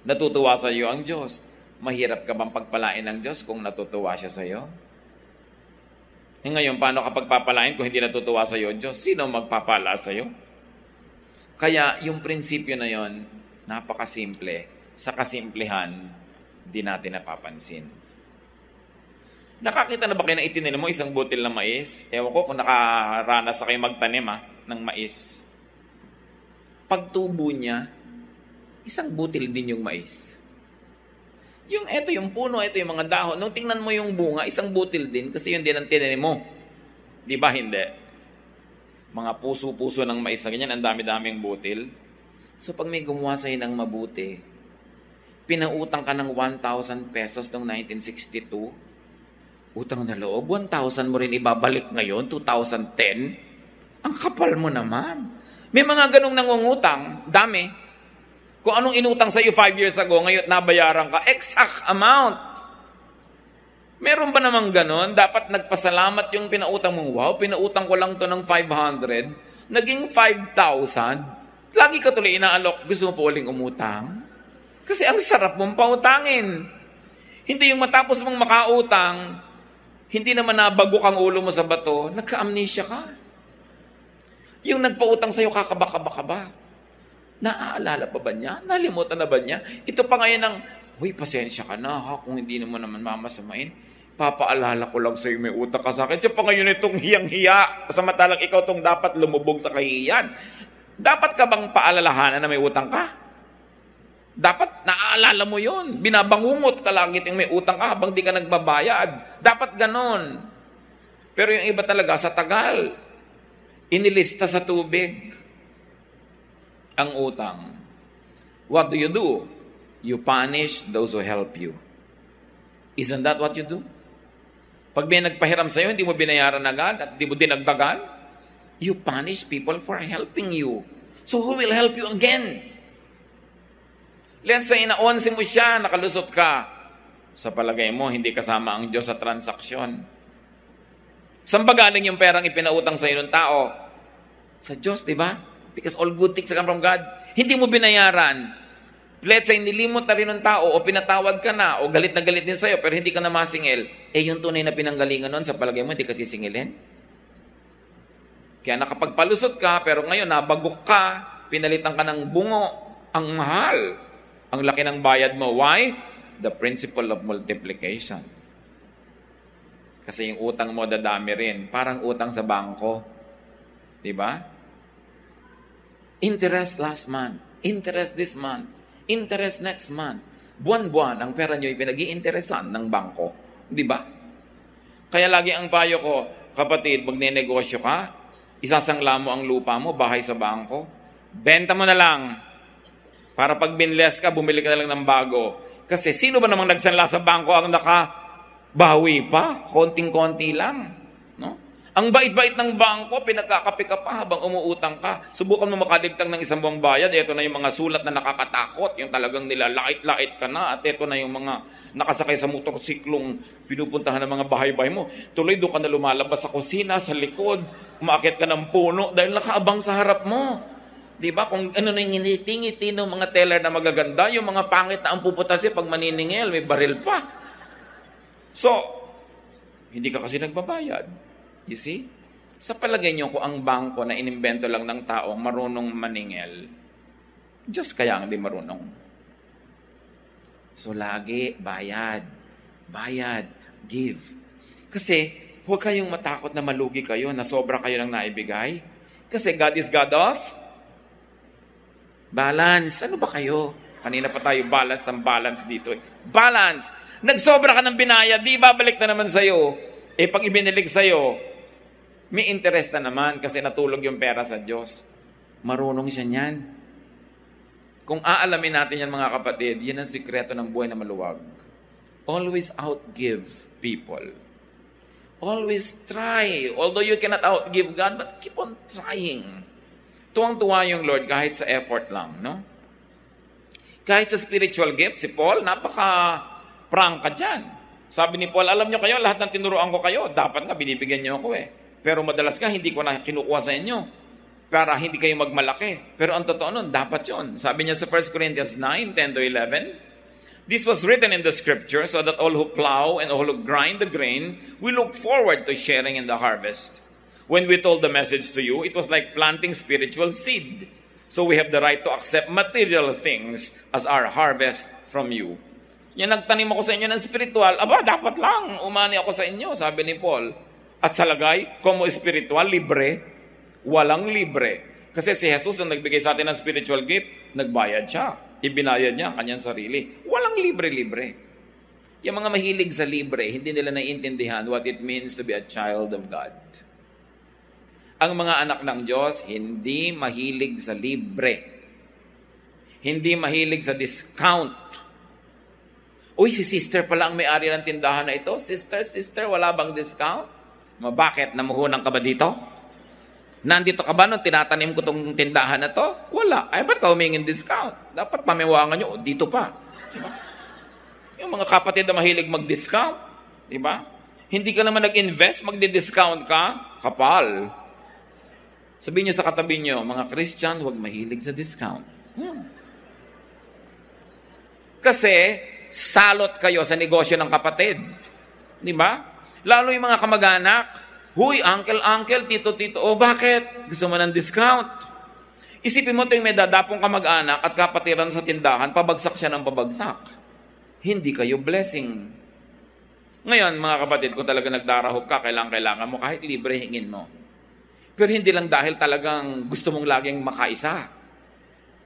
Natutuwa sa'yo ang Diyos. Mahirap ka bang pagpalain ng Diyos kung natutuwa siya sa'yo? Ngayon, paano ka pagpapalain kung hindi natutuwa sa'yo Diyos? Sino magpapala sa'yo? Kaya yung prinsipyo na yon, napakasimple. Sa kasimplihan, di natin napapansin. Nakakita na ba kayo na itinanim mo isang butil ng mais? Ewan ko kung nakaranas na kayo magtanim ng mais. Pagtubo niya, isang butil din yung mais. Ito yung puno, ito yung mga dahon. Nung tingnan mo yung bunga, isang butil din kasi yun din ang tinanim mo. Di ba hindi? Mga puso-puso ng mais na ganyan, ang dami-daming butil. So pag may gumawa sa'yo ng mabuti, pinautang ka ng 1,000 pesos noong 1962, utang na loob, 1,000 mo rin ibabalik ngayon, 2010? Ang kapal mo naman. May mga ganong nangungutang, dami. Kung anong inutang sa'yo 5 years ago, ngayon nabayaran ka, exact amount. Meron ba namang ganon? Dapat nagpasalamat yung pinautang mong, wow, pinautang ko lang to ng 500, naging 5,000. Lagi ka tuloy inaalok, gusto mo po uling umutang? Kasi ang sarap mong pautangin. Hindi yung matapos mong makautang, hindi naman nabagok ang ulo mo sa bato, nagka-amnesia ka. Yung nagpautang sa'yo, kakaba-kaba-kaba. Naaalala pa ba niya? Nalimutan na ba niya? Ito pa ngayon ng, uy, pasensya ka na kung hindi naman mamasamain. Papaalala ko lang sa'yo may utang ka sa akin. Siya pa ngayon itong hiyang-hiya. Samantalang ikaw itong dapat lumubog sa kahihiyan. Dapat ka bang paalalahanan na may utang ka? Dapat naaalala mo yun. Binabangungot ka lagi yung may utang ka habang di ka nagbabayad. Dapat ganon. Pero yung iba talaga sa tagal, inilista sa tubig ang utang. What do? You punish those who help you. Isn't that what you do? Pag may nagpahiram sa'yo, hindi mo binayaran agad at hindi mo dinagdagan, you punish people for helping you. So who will help you again? Let's say, na-11 mo siya, nakalusot ka. Sa palagay mo, hindi kasama ang Diyos sa transaksyon. Saan ba galing yung perang ipinautang sa iyo ng tao? Sa Diyos, di ba? Because all good things come from God. Hindi mo binayaran. Let's say, nilimot na rin ng tao o pinatawad ka na o galit na galit din sa'yo pero hindi ka na masingil. Yung tunay na pinanggalingan nun, sa palagay mo, hindi ka sisingilin. Kaya nakapagpalusot ka pero ngayon nabagok ka, pinalitan ka ng bungo. Ang mahal. Ang laki ng bayad mo. Why? The principle of multiplication. Kasi yung utang mo dadami rin. Parang utang sa bangko. Diba? Interest last month. Interest this month. Interest next month. Buwan-buwan ang pera nyo ipinag-iinteresan ng bangko. Diba? Kaya lagi ang payo ko, kapatid, magne-negosyo ka, isasangla mo ang lupa mo, bahay sa bangko. Benta mo na lang. Para pag binless ka, bumili ka na lang ng bago. Kasi sino ba namang nagsanla sa bangko ang nakabawi pa? Konting-konti lang. No? Ang bait-bait ng bangko, pinagkakape ka pa habang umuutang ka. Subukan mo makaligtang ng isang buwang bayad. Ito na yung mga sulat na nakakatakot. Yung talagang nilalait-lait ka na. At ito na yung mga nakasakay sa motorsiklong pinupuntahan ng mga bahay-bahay mo. Tuloy doon ka na lumalabas sa kusina, sa likod. Umaakit ka ng puno dahil nakaabang sa harap mo. Diba? Kung ano na yung ngiti-ngiti ng mga teller na magaganda, yung mga pangit na ang puputa siya pag maniningil, may baril pa. So, hindi ka kasi nagbabayad. You see? Sa palagay niyo, kung ang bangko na inimbento lang ng tao, marunong maningil, Diyos kaya ang di marunong. So, lagi, bayad. Bayad. Give. Kasi, huwag kayong matakot na malugi kayo, na sobra kayo ng naibigay. Kasi God is God of balance. Ano ba kayo? Kanina pa tayo balance dito. Balance. Nagsobra ka ng binayad, di babalik na naman sa'yo. Pag ibinilig sa'yo, may interest na naman kasi natulog yung pera sa Diyos. Marunong siya niyan. Kung aalamin natin yan mga kapatid, yan ang sikreto ng buhay na maluwag. Always outgive people. Always try. Although you cannot outgive God, but keep on trying. Tuwang-tuwa yung Lord kahit sa effort lang, no? Kahit sa spiritual gift, si Paul, napaka-prangka dyan. Sabi ni Paul, alam nyo kayo, lahat ng tinuruan ko kayo, dapat nga binibigyan nyo ako Pero madalas nga, hindi ko na kinukuha sa inyo para hindi kayo magmalaki. Pero ang totoo nun, dapat yun. Sabi niya sa 1 Corinthians 9, 10-11, this was written in the scripture so that all who plow and all who grind the grain will look forward to sharing in the harvest. When we told the message to you, it was like planting spiritual seed. So we have the right to accept material things as our harvest from you. Yan, nagtanim ako sa inyo ng spiritual. Aba, dapat lang. Umani ako sa inyo, sabi ni Paul. At sa lagay, como spiritual, libre. Walang libre. Kasi si Jesus, nung nagbigay sa atin ng spiritual gift, nagbayad siya. Ibinayad niya ang kanyang sarili. Walang libre-libre. Yung mga mahilig sa libre, hindi nila naiintindihan what it means to be a child of God. Ang mga anak ng Diyos, hindi mahilig sa libre. Hindi mahilig sa discount. Uy, si sister pala ang may-ari ng tindahan na ito. Sister, wala bang discount? Bakit? Namuhunan ka ba dito? Nandito ka ba nung tinatanim ko itong tindahan na to? Wala. Ay, ba't ka humingin discount? Dapat pamiwangan nyo, dito pa. Diba? Yung mga kapatid na mahilig mag-discount. Diba? Hindi ka naman nag-invest, magdi-discount ka. Kapal. Sabihin nyo sa katabi nyo, mga Christian, huwag mahilig sa discount. Kasi, salot kayo sa negosyo ng kapatid. Di ba? Lalo yung mga kamag-anak, huy, uncle, tito, bakit? Gusto mo ng discount? Isipin mo ito yung may dadapong kamag-anak at kapatiran sa tindahan, pabagsak siya ng pabagsak. Hindi kayo blessing. Ngayon, mga kapatid, kung talaga nagdarahop ka, kailangan mo, kahit libre, hingin mo. Pero hindi lang dahil talagang gusto mong laging makaisa.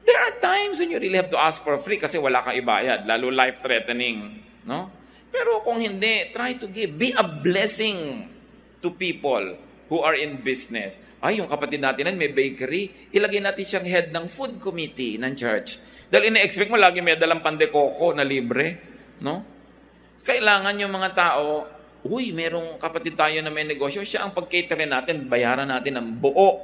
There are times when you really have to ask for free kasi wala kang ibayad, lalo life-threatening. No? Pero kung hindi, try to give. Be a blessing to people who are in business. Ay, yung kapatid natin may bakery, ilagay natin siyang head ng food committee ng church. Dahil ina-expect mo lagi may dalang pandekoko na libre. No? Kailangan yung mga tao, uy, merong kapatid tayo na may negosyo, siya ang pag-caterin natin, bayaran natin ng buo.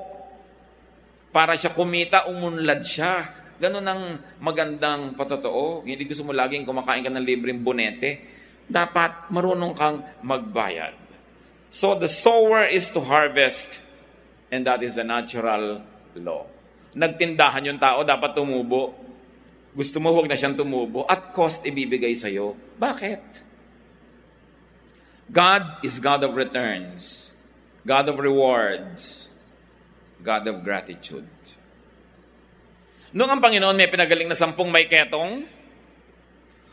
Para siya kumita, umunlad siya. Ganun ang magandang patotoo. Hindi gusto mo laging kumakain ka ng libreng bonete. dapat marunong kang magbayad. So the sower is to harvest, and that is the natural law. Nagtindahan yung tao, dapat tumubo. Gusto mo, huwag na siyang tumubo. At cost ibibigay sa'yo. Bakit? God is God of returns, God of rewards, God of gratitude. Noong ang Panginoon may pinagaling na 10 may ketong,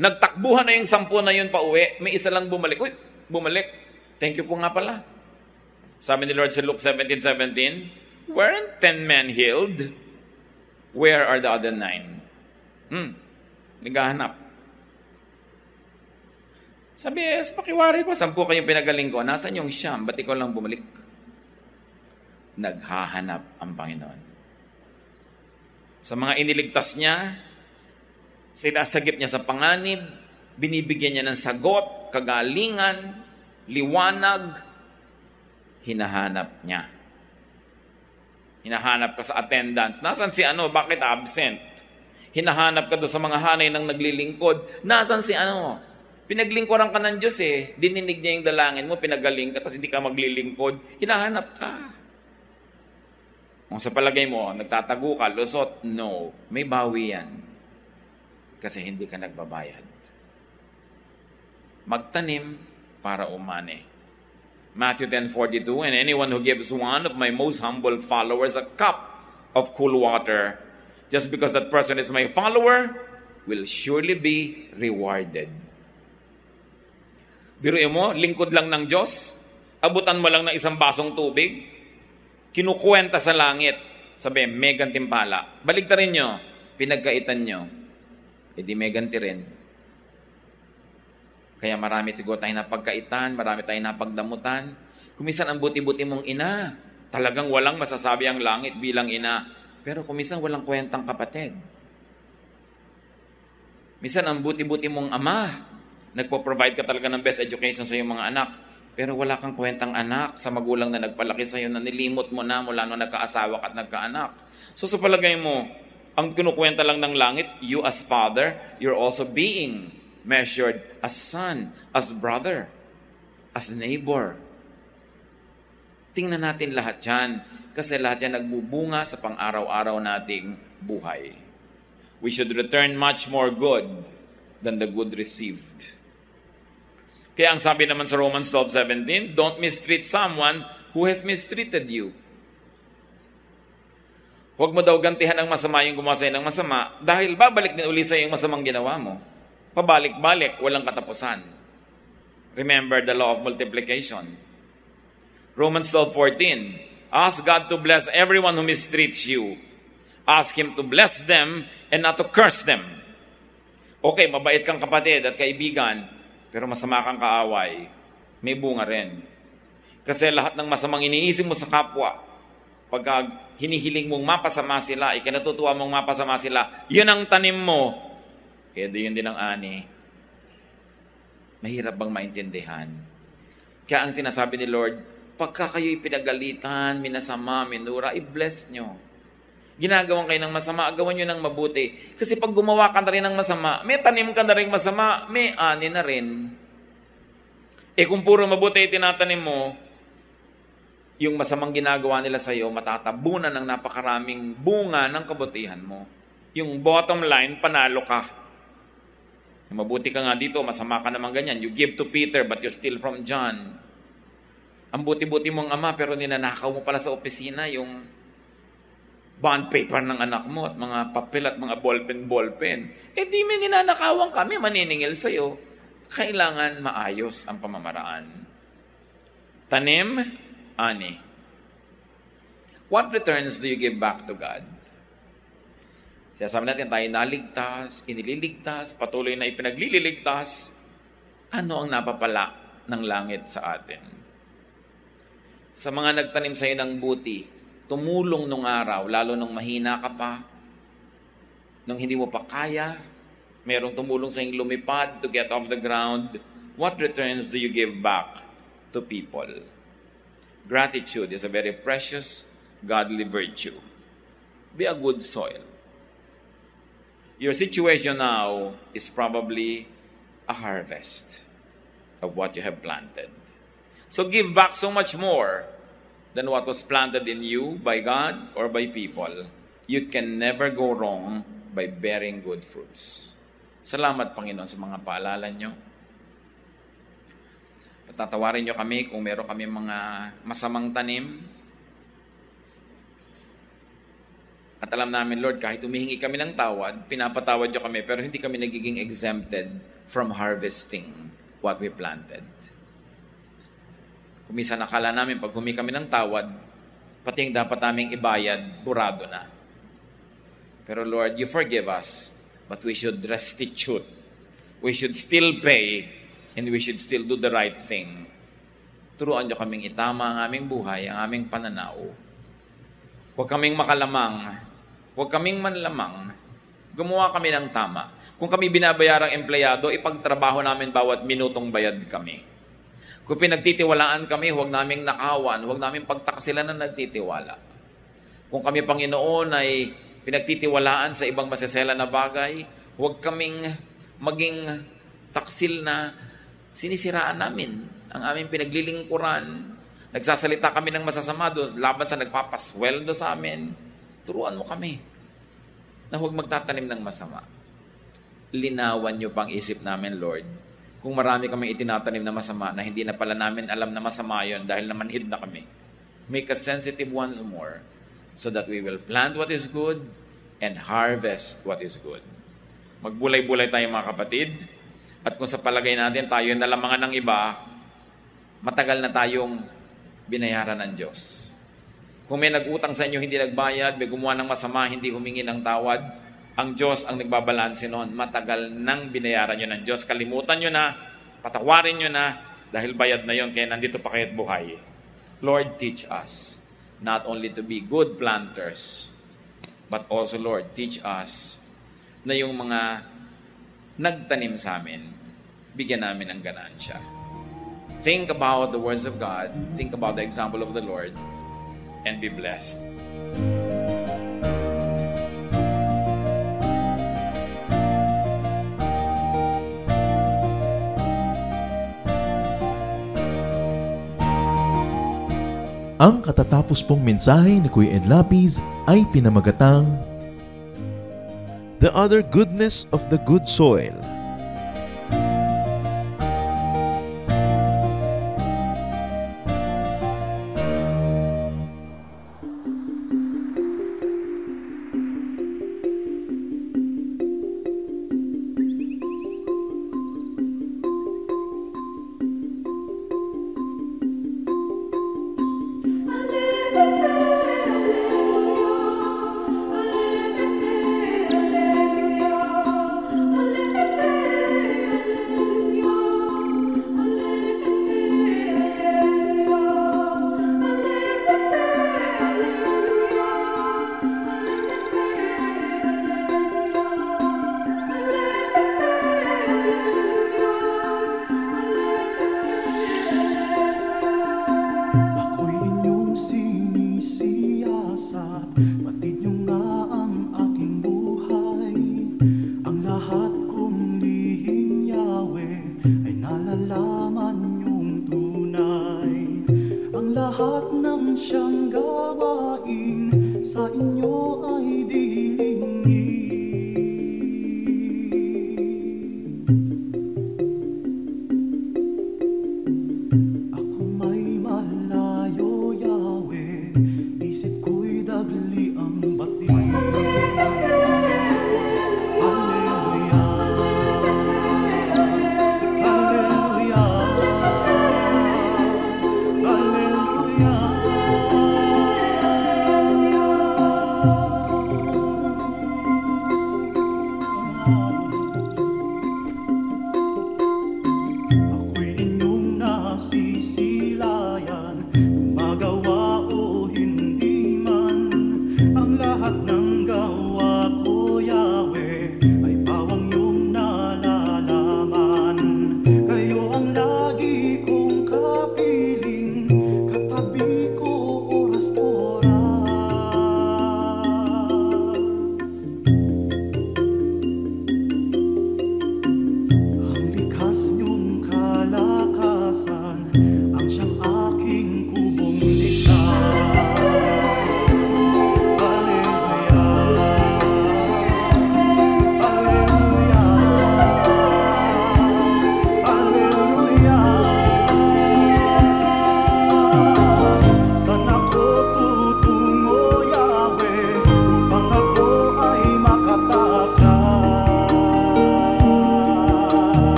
nagtakbuhan na yung 10 na yun pa uwi, may isa lang bumalik. Uy, bumalik. Thank you po nga pala. Sabi ni Lord sa Luke 17:17, weren't 10 men healed? Where are the other 9? Naghahanap. Sabi, pakiwari ko, 10 kayong pinagaling ko. Nasaan yung 9? Ba't ikaw lang bumalik? Naghahanap ang Panginoon. Sa mga iniligtas niya, sinasagip niya sa panganib, binibigyan niya ng sagot, kagalingan, liwanag, hinahanap niya. Hinahanap ka sa attendance. Nasaan si ano? Bakit absent? Hinahanap ka doon sa mga hanay ng naglilingkod. Nasaan si ano? Pinaglingkuran ka ng Diyos eh. Dininig niya yung dalangin mo, pinagaling ka, tapos hindi ka maglilingkod. Hinahanap ka. Kung sa palagay mo, nagtatago ka, lusot, no. May bawi yan. Kasi hindi ka nagbabayad. Magtanim para umani. Matthew 10:42, and anyone who gives one of my most humble followers a cup of cool water, just because that person is my follower, will surely be rewarded. Biruin mo, lingkod lang ng Diyos, abutan mo lang ng 1 basong tubig, kinukuwenta sa langit, sabi, may gantimpala. Baligtarin nyo, pinagkaitan nyo, edi may ganti rin. Kaya marami siguro tayong napagkaitan, marami tayong napagdamutan. Kumisan ang buti-buti mong ina, talagang walang masasabi ang langit bilang ina. Pero kumisan walang kwentang kapatid. Minsan ang buti-buti mong ama, nagpo-provide ka talaga ng best education sa iyong mga anak. Pero wala kang kwentang anak sa magulang na nagpalaki sa iyo na nilimot mo na mula nung nagkaasawa at nagkaanak. So sa palagay mo, ang kinukwenta lang ng langit, you as father, you're also being measured as son, as brother, as neighbor. Tingnan natin lahat yan, kasi lahat yan nagbubunga sa pang-araw-araw nating buhay. We should return much more good than the good received. Kaya ang sabi naman sa Romans 12:17, don't mistreat someone who has mistreated you. Huwag mo daw gantihan ang masama yung gumawa sa'yo ng masama dahil babalik din uli sa'yo yung masamang ginawa mo. Pabalik-balik, walang katapusan. Remember the law of multiplication. Romans 12:14, ask God to bless everyone who mistreats you. Ask Him to bless them and not to curse them. Okay, mabait kang kapatid at kaibigan, pero masama kang kaaway, may bunga rin. Kasi lahat ng masamang iniisip mo sa kapwa, pagka hinihiling mong mapasama sila, ikinatutuwa mong mapasama sila, yun ang tanim mo. Kaya yun din ang ani. Mahirap bang maintindihan? Kaya ang sinasabi ni Lord, pagka kayo'y pinagalitan, minasama, minura, i-bless nyo. Ginagawan kayo ng masama, gawan nyo ng mabuti. Kasi pag gumawa ka na rin ng masama, may tanim ka na rin masama, may ani na rin. Kung puro mabuti itinatanim mo, yung masamang ginagawa nila sa'yo, matatabunan ng napakaraming bunga ng kabutihan mo. Yung bottom line, panalo ka. Mabuti ka nga dito, masama ka naman ganyan. You give to Peter, but you steal from John. Ang buti-buti mong ama, pero ninanakaw mo pala sa opisina yung bond paper ng anak mo at mga papel at mga ballpen. Di may ninanakawan kami, maniningil sa'yo. Kailangan maayos ang pamamaraan. Tanim, ani. What returns do you give back to God? Sabi natin tayo naligtas, inililigtas, patuloy na ipinaglililigtas. Ano ang napapala ng langit sa atin? Sa mga nagtanim sa iyo ng buti, tumulong nung araw, lalo nung mahina ka pa, nung hindi mo pa kaya, merong tumulong sa iyong lumipad to get off the ground, what returns do you give back to people? Gratitude is a very precious, godly virtue. Be a good soil. Your situation now is probably a harvest. of what you have planted. So give back so much more than what was planted in you by God or by people. You can never go wrong by bearing good fruits. Salamat, Panginoon, sa mga paalala nyo. Patatawarin nyo kami kung meron kami mga masamang tanim. At alam namin, Lord, kahit humihingi kami ng tawad, pinapatawad nyo kami, pero hindi kami nagiging exempted from harvesting what we planted. Kung minsan nakala namin, pag humingi kami ng tawad, pati yung dapat naming ibayad, burado na. Pero Lord, you forgive us, but we should restitute. We should still pay, and we should still do the right thing. Turuan nyo kaming itama ang aming buhay, ang aming pananaw. Huwag kaming makalamang, huwag kaming manlamang. Gumawa kami ng tama. Kung kami binabayarang empleyado, ipagtrabaho namin bawat minutong bayad kami. Kung pinagtitiwalaan kami, huwag naming nakawan, huwag naming pagtaksilan na nagtitiwala. Kung kami, Panginoon, ay pinagtitiwalaan sa ibang masasela na bagay, huwag kaming maging taksil na sinisiraan namin ang aming pinaglilingkuran. Nagsasalita kami ng masasama doon, laban sa nagpapasweldo sa amin. Turuan mo kami na huwag magtatanim ng masama. Linawan niyo pang isip namin, Lord. Kung marami kaming itinatanim na masama na hindi na pala namin alam na masama yon dahil namanhid na kami. Make us sensitive once more so that we will plant what is good and harvest what is good. Magbulay-bulay tayo mga kapatid. At kung sa palagay natin tayo nalamangan ng iba, matagal na tayong binayaran ng Diyos. Kung may nag-utang sa inyo, hindi nagbayad, may gumawa ng masama, hindi humingi ng tawad, ang Diyos ang nagbabalanse noon. Matagal nang binayaran nyo ng Diyos. Kalimutan nyo na, patawarin nyo na, dahil bayad na yon, kaya nandito pa kaya't buhay. Lord, teach us not only to be good planters, but also, Lord, teach us na yung mga nagtanim sa amin, bigyan namin ng ganansya. Think about the words of God, think about the example of the Lord, and be blessed. Ang katatapos pong mensahe ni Kuya Ed Lapiz ay pinamagatang The Other Goodness of the Good Soil. lahat ng siyang gawain sa inyo ay dilingin. Ako may malayo, Yahweh, isip ko'y dagli ang bati.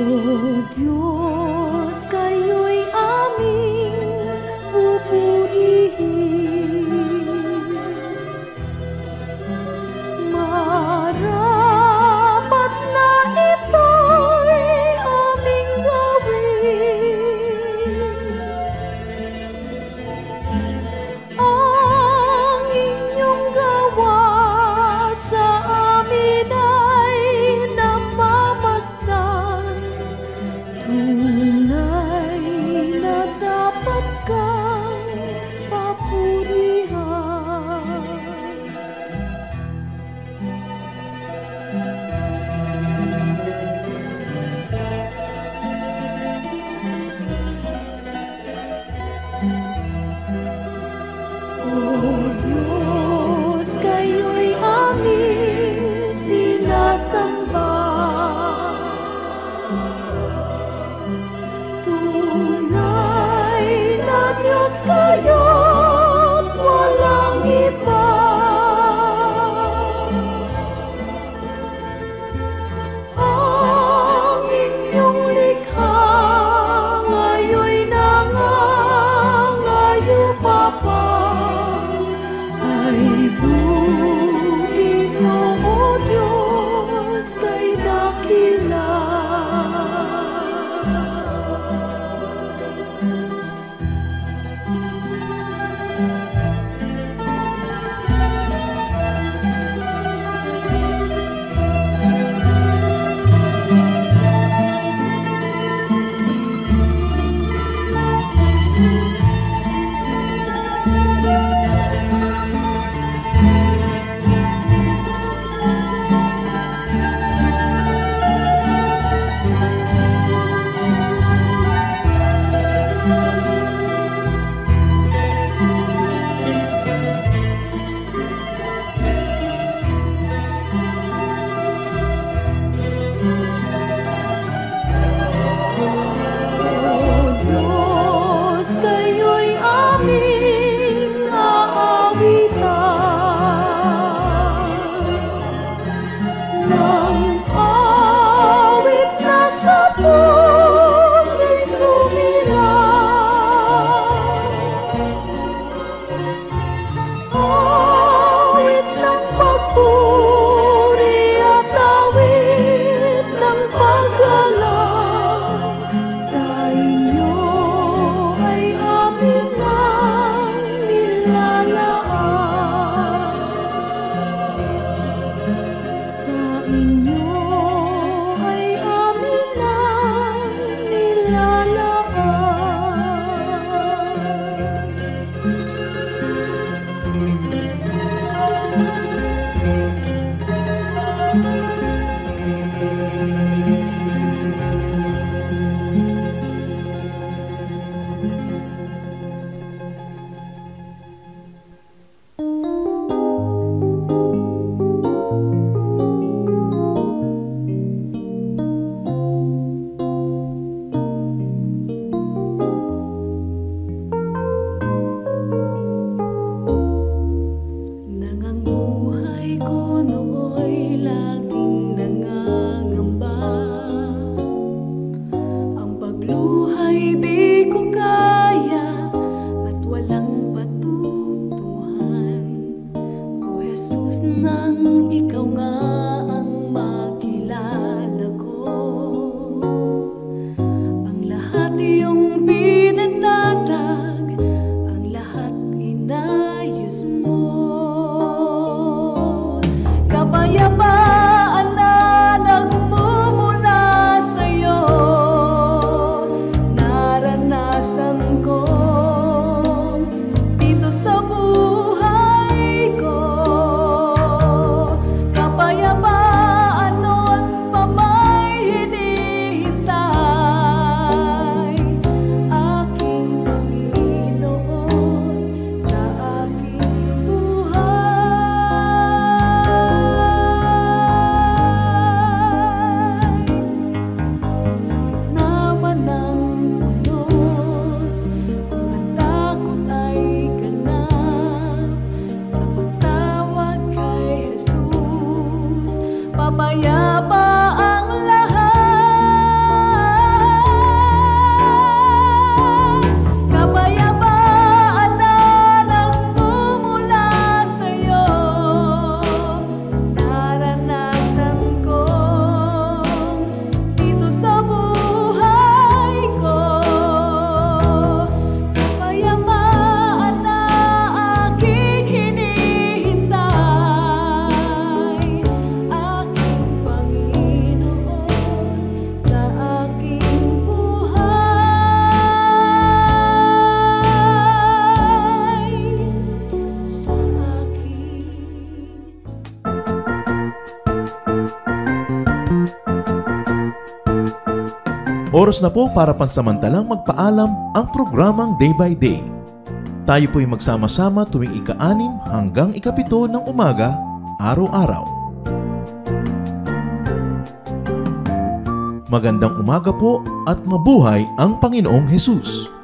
Diyos, kayo'y aming pupurihin. Marapat na ito'y aming gawin. Ang inyong gawa sa amin ay namamasdan. Tunay na dapat kang papurihan. O Diyos, kayo'y aming sinasamba. Tunay na Diyos kayo't walang iba. Ang inyong likha ngayon'y nangangayo pa. Ay buhay niyo, O Diyos, kay dakila. Oras na po para pansamantalang magpaalam ang programang Day by Day. Tayo po'y magsama-sama tuwing ika-6 hanggang ika-7 ng umaga, araw-araw. Magandang umaga po at mabuhay ang Panginoong Hesus!